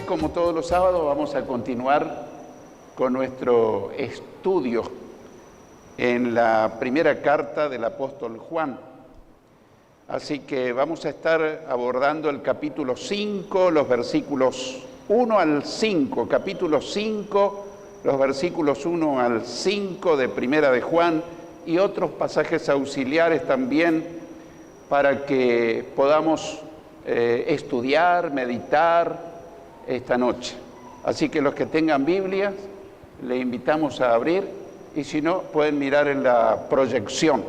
como todos los sábados, vamos a continuar con nuestro estudio en la primera carta del apóstol Juan. Así que vamos a estar abordando el capítulo 5, los versículos 1 al 5, capítulo 5, los versículos 1 al 5 de primera de Juan y otros pasajes auxiliares también para que podamos estudiar, meditar esta noche. Así que los que tengan Biblias, le invitamos a abrir y si no, pueden mirar en la proyección.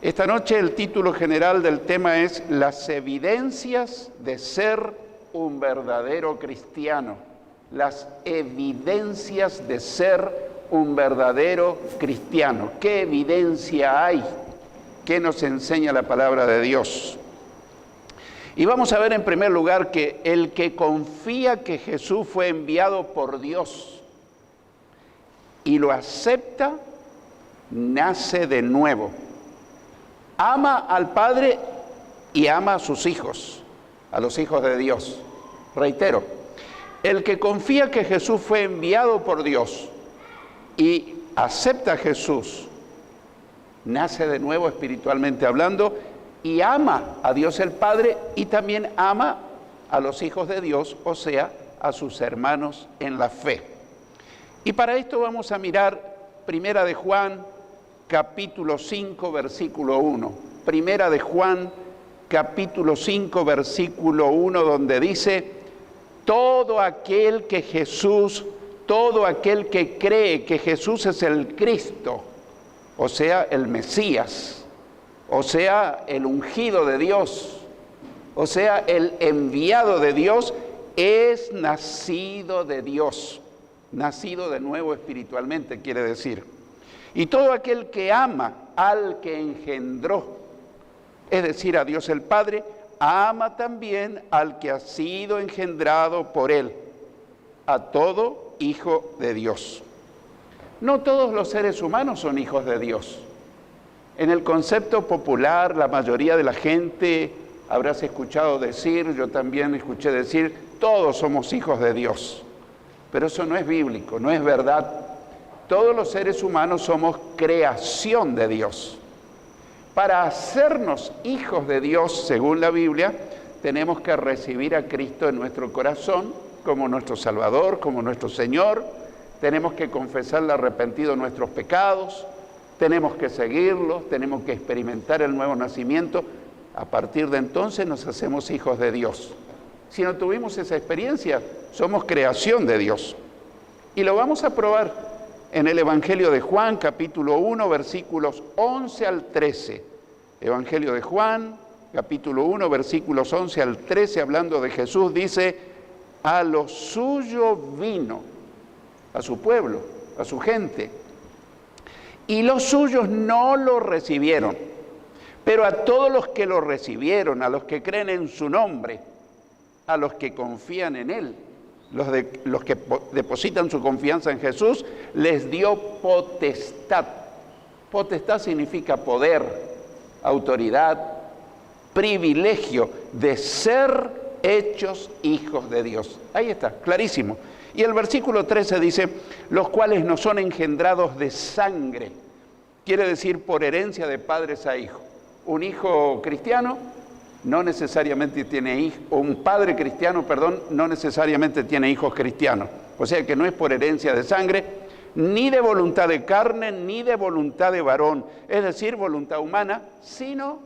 Esta noche el título general del tema es Las evidencias de ser un verdadero cristiano. Las evidencias de ser un verdadero cristiano. ¿Qué evidencia hay? ¿Qué nos enseña la palabra de Dios? Y vamos a ver en primer lugar que el que confía que Jesús fue enviado por Dios y lo acepta, nace de nuevo. Ama al Padre y ama a sus hijos, a los hijos de Dios. Reitero, el que confía que Jesús fue enviado por Dios y acepta a Jesús, nace de nuevo espiritualmente hablando y ama a Dios el Padre y también ama a los hijos de Dios, o sea, a sus hermanos en la fe. Y para esto vamos a mirar Primera de Juan, capítulo 5, versículo 1. Primera de Juan, capítulo 5, versículo 1, donde dice: todo aquel que cree que Jesús es el Cristo, o sea, el Mesías, o sea, el ungido de Dios, o sea, el enviado de Dios, es nacido de Dios, nacido de nuevo espiritualmente, quiere decir. Y todo aquel que ama al que engendró, es decir, a Dios el Padre, ama también al que ha sido engendrado por Él, a todo hijo de Dios. No todos los seres humanos son hijos de Dios. En el concepto popular, la mayoría de la gente habrás escuchado decir, yo también escuché decir, todos somos hijos de Dios. Pero eso no es bíblico, no es verdad. Todos los seres humanos somos creación de Dios. Para hacernos hijos de Dios, según la Biblia, tenemos que recibir a Cristo en nuestro corazón como nuestro Salvador, como nuestro Señor. Tenemos que confesarle arrepentido nuestros pecados. Tenemos que seguirlos, tenemos que experimentar el nuevo nacimiento. A partir de entonces nos hacemos hijos de Dios. Si no tuvimos esa experiencia, somos creación de Dios. Y lo vamos a probar en el Evangelio de Juan, capítulo 1, versículos 11 al 13. Evangelio de Juan, capítulo 1, versículos 11 al 13, hablando de Jesús, dice: a lo suyo vino, a su pueblo, a su gente, y los suyos no lo recibieron, pero a todos los que lo recibieron, a los que creen en su nombre, a los que confían en Él, los que depositan su confianza en Jesús, les dio potestad. Potestad significa poder, autoridad, privilegio de ser hechos hijos de Dios. Ahí está, clarísimo. Y el versículo 13 dice: los cuales no son engendrados de sangre, quiere decir por herencia de padres a hijos. Un hijo cristiano no necesariamente tiene hijos, o un padre cristiano, no necesariamente tiene hijos cristianos. O sea que no es por herencia de sangre, ni de voluntad de carne, ni de voluntad de varón, es decir, voluntad humana, sino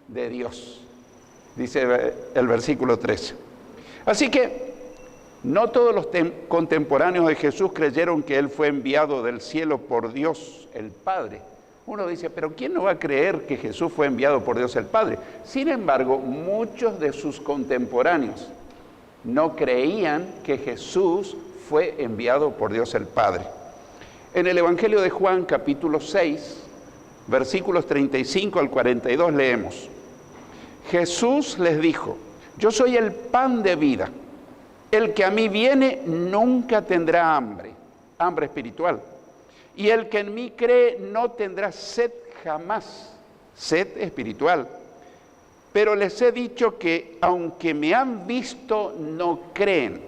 de Dios, dice el versículo 13. Así que no todos los contemporáneos de Jesús creyeron que Él fue enviado del cielo por Dios el Padre. Uno dice, pero ¿quién no va a creer que Jesús fue enviado por Dios el Padre? Sin embargo, muchos de sus contemporáneos no creían que Jesús fue enviado por Dios el Padre. En el Evangelio de Juan, capítulo 6, versículos 35 al 42, leemos: Jesús les dijo: yo soy el pan de vida. El que a mí viene nunca tendrá hambre espiritual. Y el que en mí cree no tendrá sed jamás, sed espiritual. Pero les he dicho que aunque me han visto, no creen.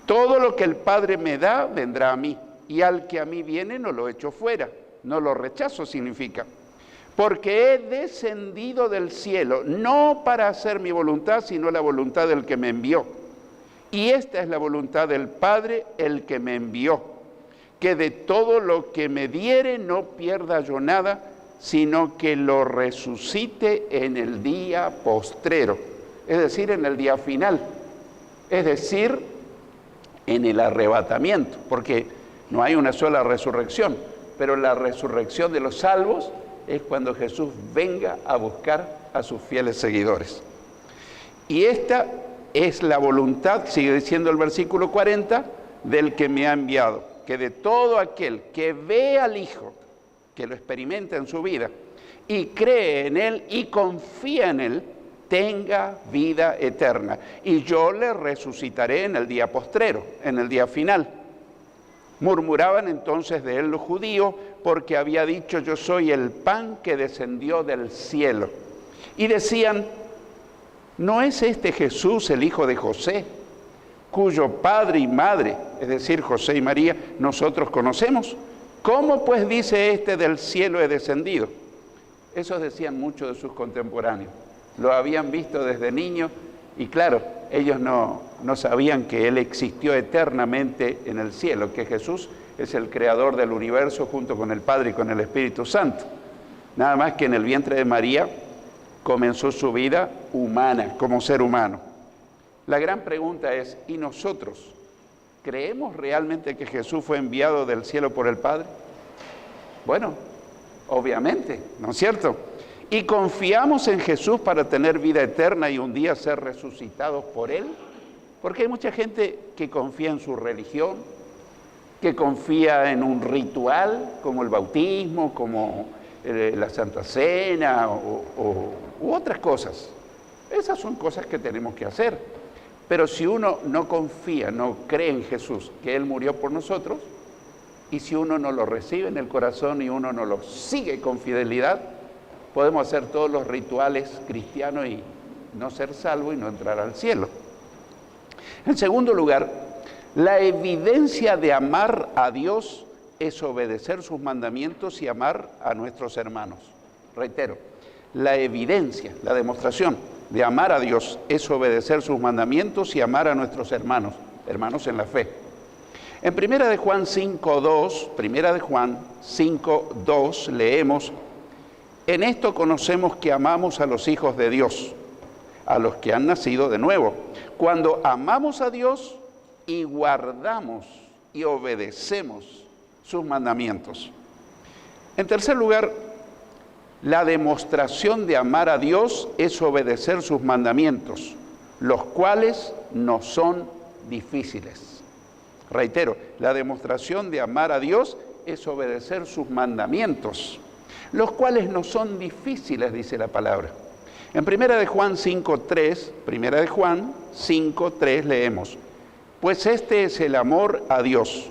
Todo lo que el Padre me da, vendrá a mí. Y al que a mí viene, no lo echo fuera. No lo rechazo, significa. Porque he descendido del cielo, no para hacer mi voluntad, sino la voluntad del que me envió. Y esta es la voluntad del Padre, el que me envió, que de todo lo que me diere no pierda yo nada, sino que lo resucite en el día postrero, es decir, en el día final, es decir, en el arrebatamiento, porque no hay una sola resurrección, pero la resurrección de los salvos es cuando Jesús venga a buscar a sus fieles seguidores. Y esta es la voluntad, sigue diciendo el versículo 40, del que me ha enviado, que de todo aquel que ve al Hijo, que lo experimenta en su vida, y cree en Él y confía en Él, tenga vida eterna. Y yo le resucitaré en el día postrero, en el día final. Murmuraban entonces de Él los judíos, porque había dicho, yo soy el pan que descendió del cielo. Y decían, ¿no es este Jesús el hijo de José, cuyo padre y madre, es decir, José y María, nosotros conocemos? ¿Cómo pues dice este del cielo he descendido? Eso decían muchos de sus contemporáneos. Lo habían visto desde niño y claro, ellos no sabían que Él existió eternamente en el cielo, que Jesús es el creador del universo junto con el Padre y con el Espíritu Santo. Nada más que en el vientre de María comenzó su vida humana, como ser humano. La gran pregunta es, ¿y nosotros? ¿Creemos realmente que Jesús fue enviado del cielo por el Padre? Bueno, obviamente, ¿no es cierto? ¿Y confiamos en Jesús para tener vida eterna y un día ser resucitados por Él? Porque hay mucha gente que confía en su religión, que confía en un ritual como el bautismo, como la Santa Cena u otras cosas. Esas son cosas que tenemos que hacer. Pero si uno no confía, no cree en Jesús, que Él murió por nosotros, y si uno no lo recibe en el corazón y uno no lo sigue con fidelidad, podemos hacer todos los rituales cristianos y no ser salvo y no entrar al cielo. En segundo lugar, la evidencia de amar a Dios es obedecer sus mandamientos y amar a nuestros hermanos. Reitero, la evidencia, la demostración de amar a Dios es obedecer sus mandamientos y amar a nuestros hermanos en la fe. En Primera de Juan 5:2 leemos, en esto conocemos que amamos a los hijos de Dios, a los que han nacido de nuevo, cuando amamos a Dios y guardamos y obedecemos sus mandamientos. En tercer lugar, la demostración de amar a Dios es obedecer sus mandamientos, los cuales no son difíciles. Reitero, la demostración de amar a Dios es obedecer sus mandamientos, los cuales no son difíciles, dice la palabra. En Primera de Juan 5:3 leemos, pues este es el amor a Dios,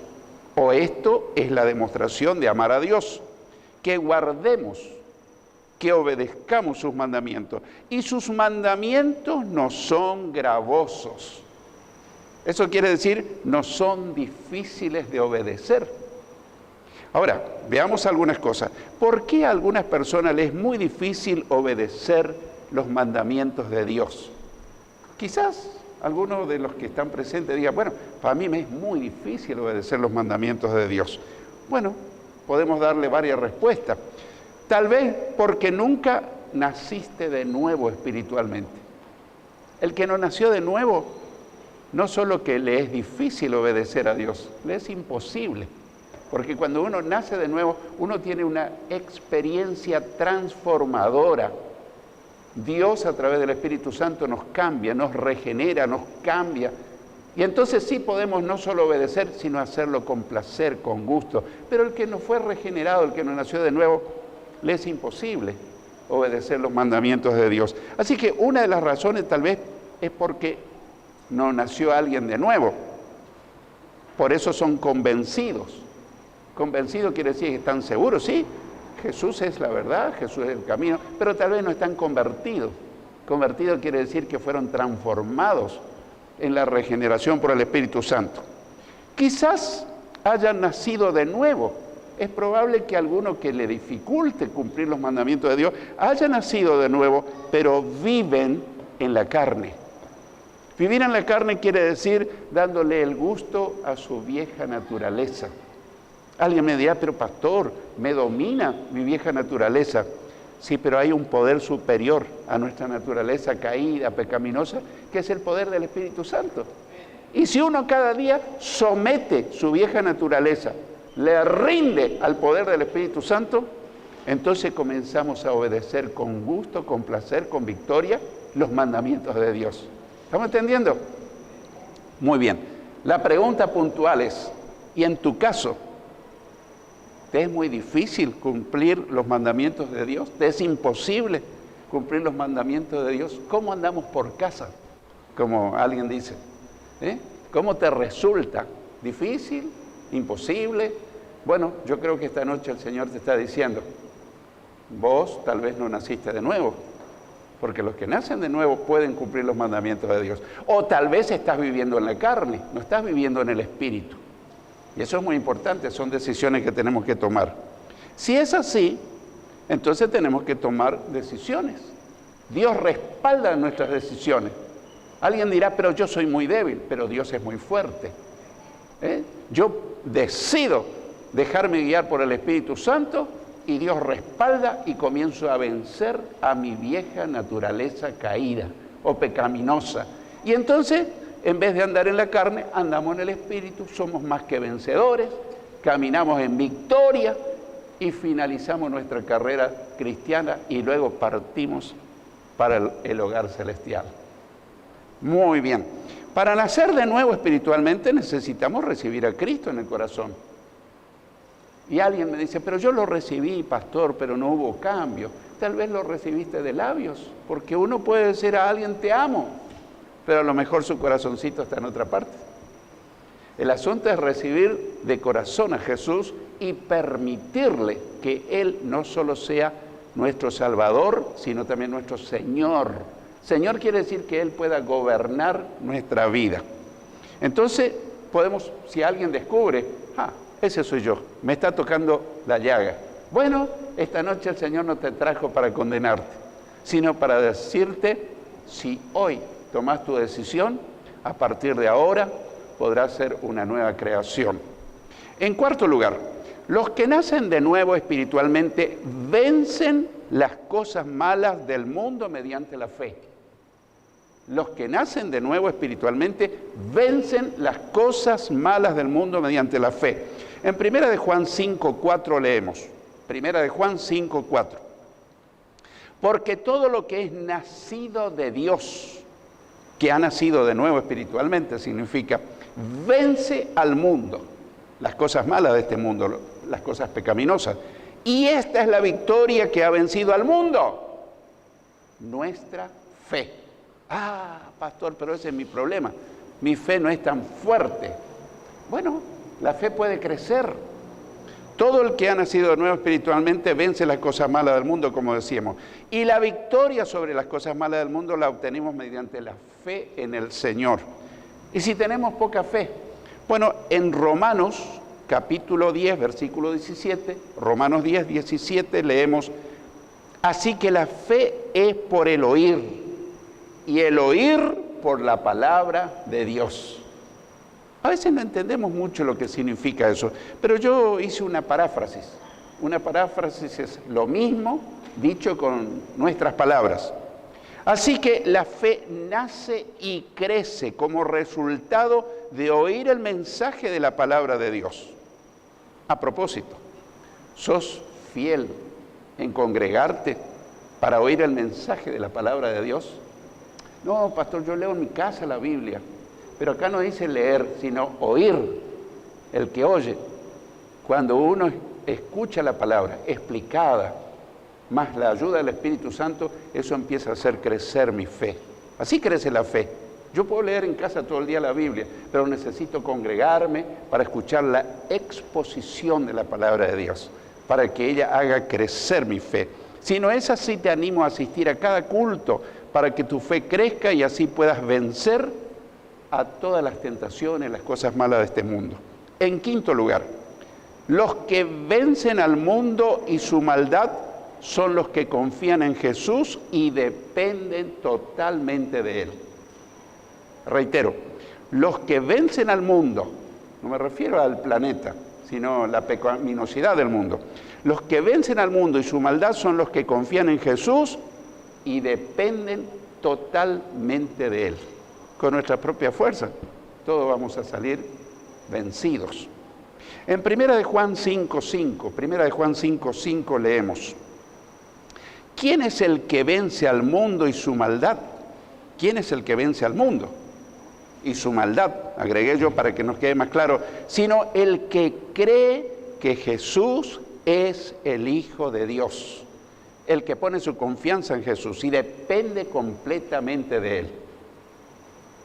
o esto es la demostración de amar a Dios, que guardemos, que obedezcamos sus mandamientos. Y sus mandamientos no son gravosos. Eso quiere decir, no son difíciles de obedecer. Ahora, veamos algunas cosas. ¿Por qué a algunas personas les es muy difícil obedecer los mandamientos de Dios? Quizás algunos de los que están presentes digan, bueno, para mí me es muy difícil obedecer los mandamientos de Dios. Bueno, podemos darle varias respuestas. Tal vez porque nunca naciste de nuevo espiritualmente. El que no nació de nuevo, no solo que le es difícil obedecer a Dios, le es imposible. Porque cuando uno nace de nuevo, uno tiene una experiencia transformadora. Dios a través del Espíritu Santo nos cambia, nos regenera, nos cambia. Y entonces sí podemos no solo obedecer, sino hacerlo con placer, con gusto. Pero el que no fue regenerado, el que no nació de nuevo, le es imposible obedecer los mandamientos de Dios. Así que una de las razones tal vez es porque no nació alguien de nuevo. Por eso son convencidos. Convencido quiere decir que están seguros, sí, Jesús es la verdad, Jesús es el camino, pero tal vez no están convertidos. Convertido quiere decir que fueron transformados en la regeneración por el Espíritu Santo. Quizás hayan nacido de nuevo. Es probable que alguno que le dificulte cumplir los mandamientos de Dios haya nacido de nuevo, pero viven en la carne. Vivir en la carne quiere decir dándole el gusto a su vieja naturaleza. Alguien me dirá, pero pastor, me domina mi vieja naturaleza. Sí, pero hay un poder superior a nuestra naturaleza caída, pecaminosa, que es el poder del Espíritu Santo. Y si uno cada día somete su vieja naturaleza, le rinde al poder del Espíritu Santo, entonces comenzamos a obedecer con gusto, con placer, con victoria, los mandamientos de Dios. ¿Estamos entendiendo? Muy bien. La pregunta puntual es, ¿y en tu caso, te es muy difícil cumplir los mandamientos de Dios? ¿Te es imposible cumplir los mandamientos de Dios? ¿Cómo andamos por casa? Como alguien dice. ¿Cómo te resulta? ¿Difícil? ¿Imposible? Bueno, yo creo que esta noche el Señor te está diciendo, vos tal vez no naciste de nuevo, porque los que nacen de nuevo pueden cumplir los mandamientos de Dios. O tal vez estás viviendo en la carne, no estás viviendo en el Espíritu. Y eso es muy importante, son decisiones que tenemos que tomar. Si es así, entonces tenemos que tomar decisiones. Dios respalda nuestras decisiones. Alguien dirá, pero yo soy muy débil, pero Dios es muy fuerte. Yo decido dejarme guiar por el Espíritu Santo y Dios respalda y comienzo a vencer a mi vieja naturaleza caída o pecaminosa. Y entonces, en vez de andar en la carne, andamos en el Espíritu, somos más que vencedores, caminamos en victoria y finalizamos nuestra carrera cristiana y luego partimos para el hogar celestial. Muy bien. Para nacer de nuevo espiritualmente necesitamos recibir a Cristo en el corazón. Y alguien me dice, pero yo lo recibí, pastor, pero no hubo cambio. Tal vez lo recibiste de labios, porque uno puede decir a alguien, te amo, pero a lo mejor su corazoncito está en otra parte. El asunto es recibir de corazón a Jesús y permitirle que Él no solo sea nuestro Salvador, sino también nuestro Señor. Señor quiere decir que Él pueda gobernar nuestra vida. Entonces, podemos, si alguien descubre, ese soy yo, me está tocando la llaga. Bueno, esta noche el Señor no te trajo para condenarte, sino para decirte, si hoy tomas tu decisión, a partir de ahora podrás ser una nueva creación. En cuarto lugar, los que nacen de nuevo espiritualmente vencen las cosas malas del mundo mediante la fe. Los que nacen de nuevo espiritualmente vencen las cosas malas del mundo mediante la fe. En 1 de Juan 5:4 leemos, 1 de Juan 5:4. Porque todo lo que es nacido de Dios, que ha nacido de nuevo espiritualmente, significa vence al mundo, las cosas malas de este mundo, las cosas pecaminosas. Y esta es la victoria que ha vencido al mundo, nuestra fe. Pastor, pero ese es mi problema. Mi fe no es tan fuerte. Bueno, la fe puede crecer. Todo el que ha nacido de nuevo espiritualmente vence las cosas malas del mundo, como decíamos. Y la victoria sobre las cosas malas del mundo la obtenemos mediante la fe en el Señor. Y si tenemos poca fe, bueno, en Romanos capítulo 10, versículo 17, Romanos 10, 17, leemos, así que la fe es por el oír, y el oír por la palabra de Dios. A veces no entendemos mucho lo que significa eso, pero yo hice una paráfrasis. Una paráfrasis es lo mismo dicho con nuestras palabras. Así que la fe nace y crece como resultado de oír el mensaje de la palabra de Dios. A propósito, ¿sos fiel en congregarte para oír el mensaje de la palabra de Dios? No, pastor, yo leo en mi casa la Biblia, pero acá no dice leer, sino oír, el que oye. Cuando uno escucha la palabra explicada, más la ayuda del Espíritu Santo, eso empieza a hacer crecer mi fe. Así crece la fe. Yo puedo leer en casa todo el día la Biblia, pero necesito congregarme para escuchar la exposición de la palabra de Dios, para que ella haga crecer mi fe. Si no es así, te animo a asistir a cada culto para que tu fe crezca y así puedas vencer a todas las tentaciones, las cosas malas de este mundo. En quinto lugar, los que vencen al mundo y su maldad son los que confían en Jesús y dependen totalmente de Él. Reitero, los que vencen al mundo, no me refiero al planeta, sino la pecaminosidad del mundo. Los que vencen al mundo y su maldad son los que confían en Jesús y dependen totalmente de Él. Con nuestra propia fuerza, todos vamos a salir vencidos. En 1 de Juan 5:5 leemos: ¿quién es el que vence al mundo y su maldad? ¿Quién es el que vence al mundo y su maldad? Agregué yo para que nos quede más claro, sino el que cree que Jesús es el Hijo de Dios, el que pone su confianza en Jesús y depende completamente de Él.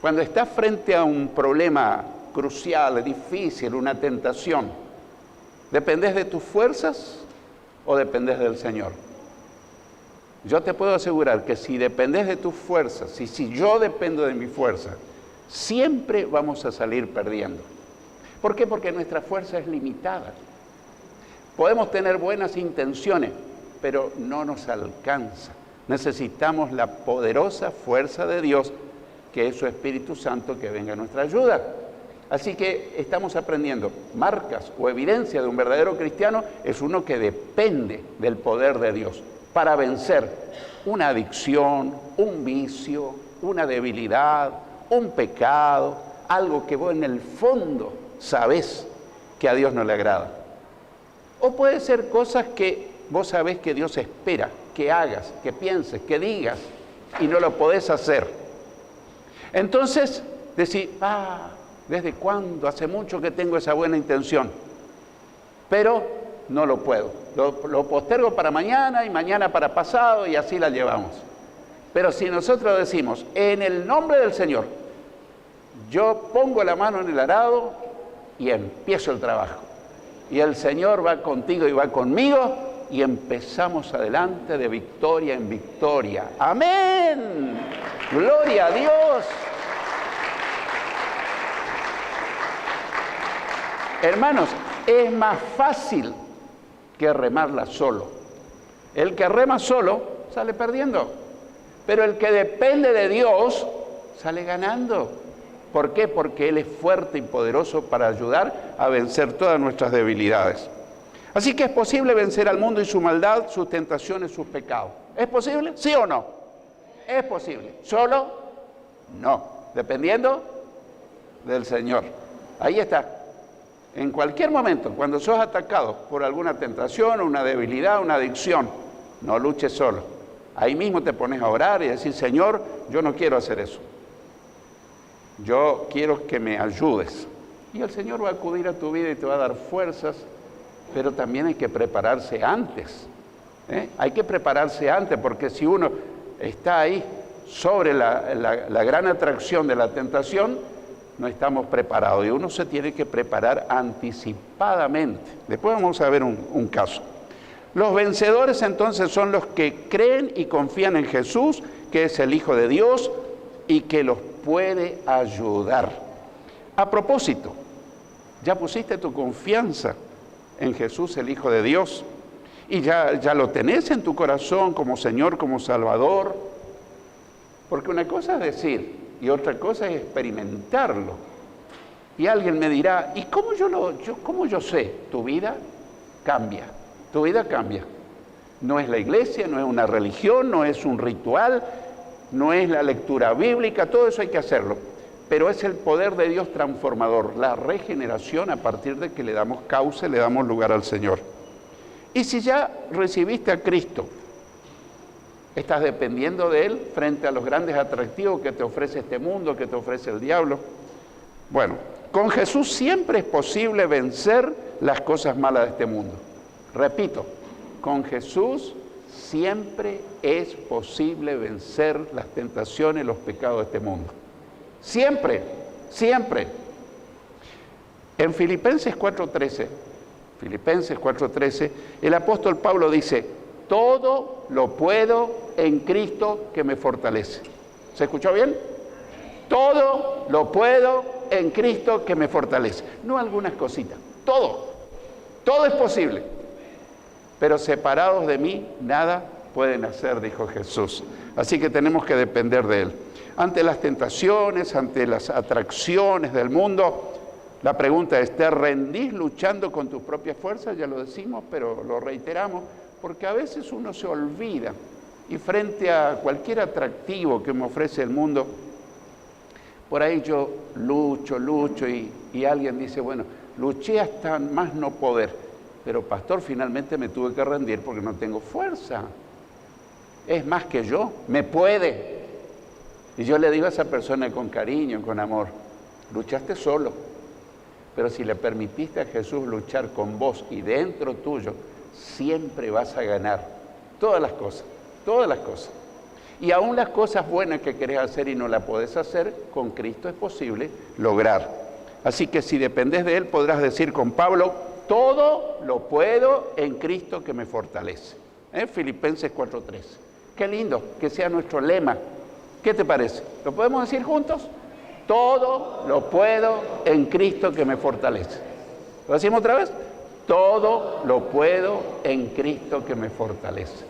Cuando estás frente a un problema crucial, difícil, una tentación, ¿dependes de tus fuerzas o dependes del Señor? Yo te puedo asegurar que si dependes de tus fuerzas, si yo dependo de mi fuerza, siempre vamos a salir perdiendo. ¿Por qué? Porque nuestra fuerza es limitada. Podemos tener buenas intenciones, pero no nos alcanza. Necesitamos la poderosa fuerza de Dios, que es su Espíritu Santo, que venga a nuestra ayuda. Así que estamos aprendiendo marcas o evidencia de un verdadero cristiano es uno que depende del poder de Dios para vencer una adicción, un vicio, una debilidad, un pecado, algo que vos en el fondo sabés que a Dios no le agrada. O puede ser cosas que vos sabés que Dios espera que hagas, que pienses, que digas y no lo podés hacer. Entonces decís, ¿desde cuándo? Hace mucho que tengo esa buena intención, pero no lo puedo. Lo postergo para mañana y mañana para pasado y así la llevamos. Pero si nosotros decimos, en el nombre del Señor, yo pongo la mano en el arado y empiezo el trabajo. Y el Señor va contigo y va conmigo y empezamos adelante de victoria en victoria. ¡Amén! ¡Gloria a Dios! Hermanos, es más fácil que remarla solo. El que rema solo sale perdiendo, pero el que depende de Dios sale ganando. ¿Por qué? Porque Él es fuerte y poderoso para ayudar a vencer todas nuestras debilidades. Así que es posible vencer al mundo y su maldad, sus tentaciones, sus pecados. ¿Es posible? ¿Sí o no? Es posible. ¿Solo? No. Dependiendo del Señor. Ahí está. En cualquier momento, cuando sos atacado por alguna tentación, una debilidad, una adicción, no luches solo. Ahí mismo te pones a orar y decir, Señor, yo no quiero hacer eso. Yo quiero que me ayudes. Y el Señor va a acudir a tu vida y te va a dar fuerzas, pero también hay que prepararse antes. Hay que prepararse antes, porque si uno está ahí sobre la gran atracción de la tentación, no estamos preparados y uno se tiene que preparar anticipadamente. Después vamos a ver un caso. Los vencedores entonces son los que creen y confían en Jesús, que es el Hijo de Dios y que los puede ayudar. A propósito, ¿ya pusiste tu confianza en Jesús, el Hijo de Dios? Y ya lo tenés en tu corazón como Señor, como Salvador. Porque una cosa es decir y otra cosa es experimentarlo. Y alguien me dirá, ¿y cómo yo sé? Tu vida cambia. Tu vida cambia. No es la iglesia, no es una religión, no es un ritual, no es la lectura bíblica, todo eso hay que hacerlo. Pero es el poder de Dios transformador, la regeneración a partir de que le damos causa y le damos lugar al Señor. Y si ya recibiste a Cristo, ¿estás dependiendo de Él frente a los grandes atractivos que te ofrece este mundo, que te ofrece el diablo? Bueno, con Jesús siempre es posible vencer las cosas malas de este mundo. Repito, con Jesús siempre es posible vencer las tentaciones, los pecados de este mundo. Siempre, siempre. En Filipenses 4:13, el apóstol Pablo dice, todo lo puedo en Cristo que me fortalece. ¿Se escuchó bien? Todo lo puedo en Cristo que me fortalece. No algunas cositas, todo es posible. Pero separados de mí, nada pueden hacer, dijo Jesús. Así que tenemos que depender de Él. Ante las tentaciones, ante las atracciones del mundo, la pregunta es, ¿te rendís luchando con tus propias fuerzas? Ya lo decimos, pero lo reiteramos, porque a veces uno se olvida y frente a cualquier atractivo que me ofrece el mundo, por ahí yo lucho y alguien dice, bueno, luché hasta más no poder, pero pastor, finalmente me tuve que rendir porque no tengo fuerza. Es más que yo, me puede. Y yo le digo a esa persona con cariño, con amor, luchaste solo, pero si le permitiste a Jesús luchar con vos y dentro tuyo, siempre vas a ganar todas las cosas. Y aún las cosas buenas que querés hacer y no las podés hacer, con Cristo es posible lograr. Así que si dependés de Él, podrás decir con Pablo, todo lo puedo en Cristo que me fortalece. Filipenses 4:3. Qué lindo que sea nuestro lema. ¿Qué te parece? ¿Lo podemos decir juntos? Todo lo puedo en Cristo que me fortalece. ¿Lo decimos otra vez? Todo lo puedo en Cristo que me fortalece.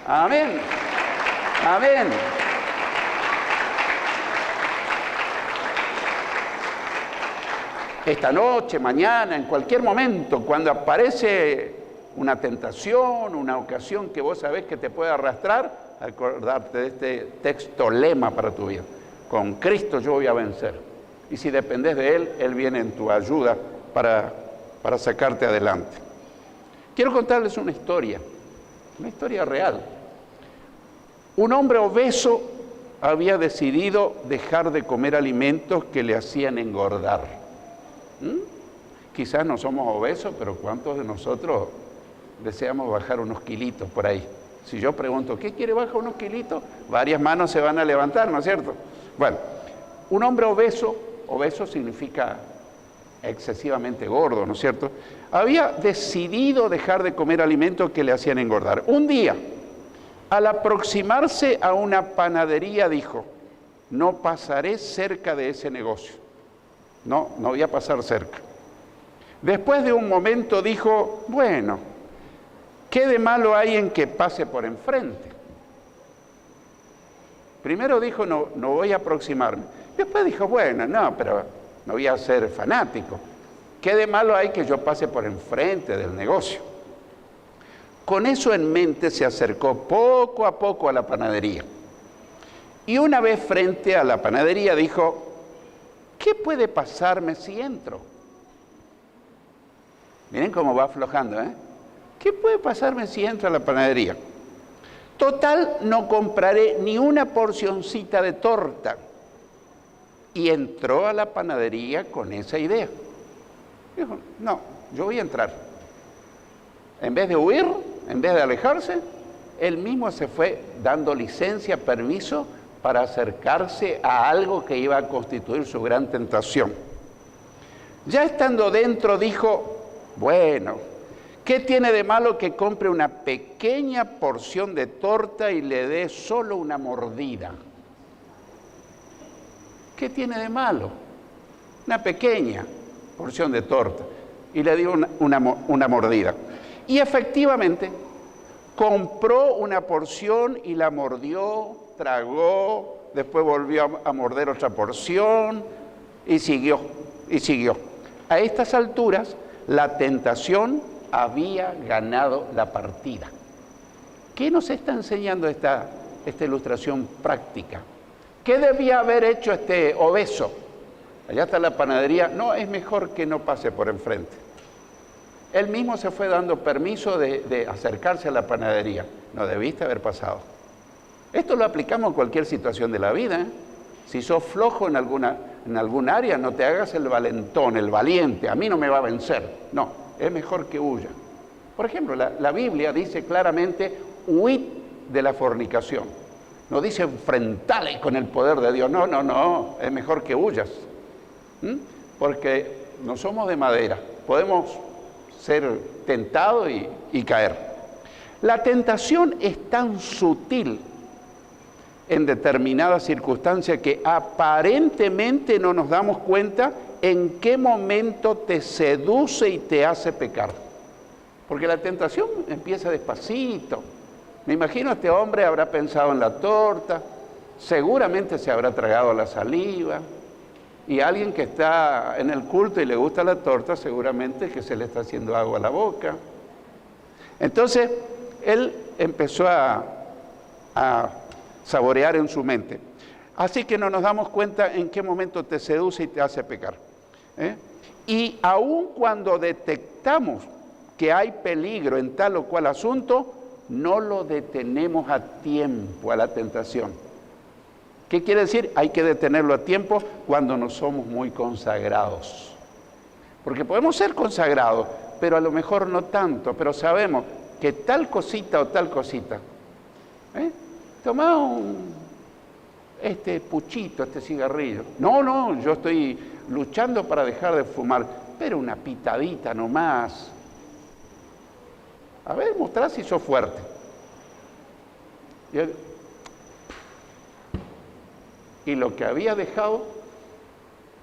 Amén. Amén. Esta noche, mañana, en cualquier momento, cuando aparece una tentación, una ocasión que vos sabés que te puede arrastrar, acordarte de este texto lema para tu vida. Con Cristo yo voy a vencer. Y si dependés de Él, Él viene en tu ayuda para sacarte adelante. Quiero contarles una historia real. Un hombre obeso había decidido dejar de comer alimentos que le hacían engordar. Quizás no somos obesos, pero ¿cuántos de nosotros deseamos bajar unos kilitos por ahí? Si yo pregunto, ¿qué quiere bajar unos kilitos? Varias manos se van a levantar, ¿no es cierto? Bueno, un hombre obeso significa excesivamente gordo, ¿no es cierto? Había decidido dejar de comer alimentos que le hacían engordar. Un día, al aproximarse a una panadería, dijo, no pasaré cerca de ese negocio. No voy a pasar cerca. Después de un momento dijo, bueno, ¿qué de malo hay en que pase por enfrente? Primero dijo, no voy a aproximarme. Después dijo, bueno, pero no voy a ser fanático. ¿Qué de malo hay que yo pase por enfrente del negocio? Con eso en mente se acercó poco a poco a la panadería. Y una vez frente a la panadería dijo, ¿qué puede pasarme si entro? Miren cómo va aflojando, ¿eh? ¿Qué puede pasarme si entro a la panadería? Total, no compraré ni una porcioncita de torta. Y entró a la panadería con esa idea. Dijo, no, yo voy a entrar. En vez de huir, en vez de alejarse, él mismo se fue dando licencia, permiso, para acercarse a algo que iba a constituir su gran tentación. Ya estando dentro dijo, bueno, ¿qué tiene de malo que compre una pequeña porción de torta y le dé solo una mordida? ¿Qué tiene de malo? Una pequeña porción de torta y le dio una mordida. Y efectivamente, compró una porción y la mordió, tragó, después volvió a morder otra porción y siguió. A estas alturas, la tentación había ganado la partida. ¿Qué nos está enseñando esta ilustración práctica? ¿Qué debía haber hecho este obeso? Allá está la panadería. No, es mejor que no pase por enfrente. Él mismo se fue dando permiso de acercarse a la panadería. No debiste haber pasado. Esto lo aplicamos en cualquier situación de la vida, ¿eh? Si sos flojo en algún área, no te hagas el valentón, el valiente. A mí no me va a vencer. No, es mejor que huya. Por ejemplo, la Biblia dice claramente, huid de la fornicación. No dice enfrentale con el poder de Dios. No, es mejor que huyas. Porque no somos de madera. Podemos ser tentados y caer. La tentación es tan sutil en determinadas circunstancias que aparentemente no nos damos cuenta en qué momento te seduce y te hace pecar. Porque la tentación empieza despacito. Me imagino este hombre habrá pensado en la torta, seguramente se habrá tragado la saliva, y alguien que está en el culto y le gusta la torta, seguramente que se le está haciendo agua a la boca. Entonces, él empezó a saborear en su mente. Así que no nos damos cuenta en qué momento te seduce y te hace pecar. Y aun cuando detectamos que hay peligro en tal o cual asunto, no lo detenemos a tiempo a la tentación. ¿Qué quiere decir? Hay que detenerlo a tiempo cuando no somos muy consagrados. Porque podemos ser consagrados, pero a lo mejor no tanto, pero sabemos que tal cosita o tal cosita, tomá este puchito, este cigarrillo. No, yo estoy luchando para dejar de fumar, pero una pitadita nomás. A ver, mostrá si sos fuerte. Y lo que había dejado,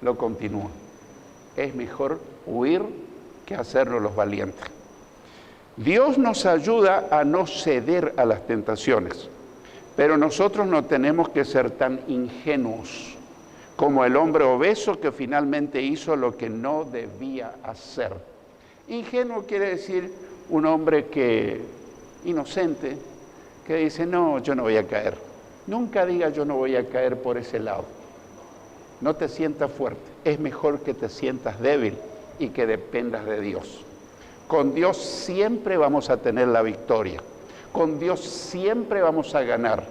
lo continúa. Es mejor huir que hacerlo los valientes. Dios nos ayuda a no ceder a las tentaciones, pero nosotros no tenemos que ser tan ingenuos como el hombre obeso que finalmente hizo lo que no debía hacer. Ingenuo quiere decir un hombre inocente, que dice, no, yo no voy a caer. Nunca diga yo no voy a caer por ese lado. No te sientas fuerte. Es mejor que te sientas débil y que dependas de Dios. Con Dios siempre vamos a tener la victoria. Con Dios siempre vamos a ganar.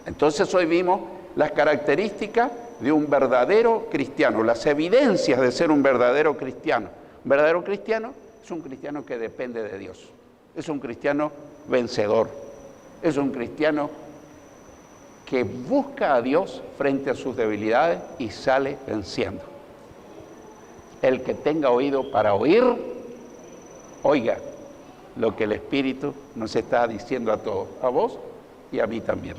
Entonces hoy vimos las características de un verdadero cristiano, las evidencias de ser un verdadero cristiano. Un verdadero cristiano es un cristiano que depende de Dios. Es un cristiano vencedor. Es un cristiano que busca a Dios frente a sus debilidades y sale venciendo. El que tenga oído para oír, oiga lo que el Espíritu nos está diciendo a todos, a vos y a mí también.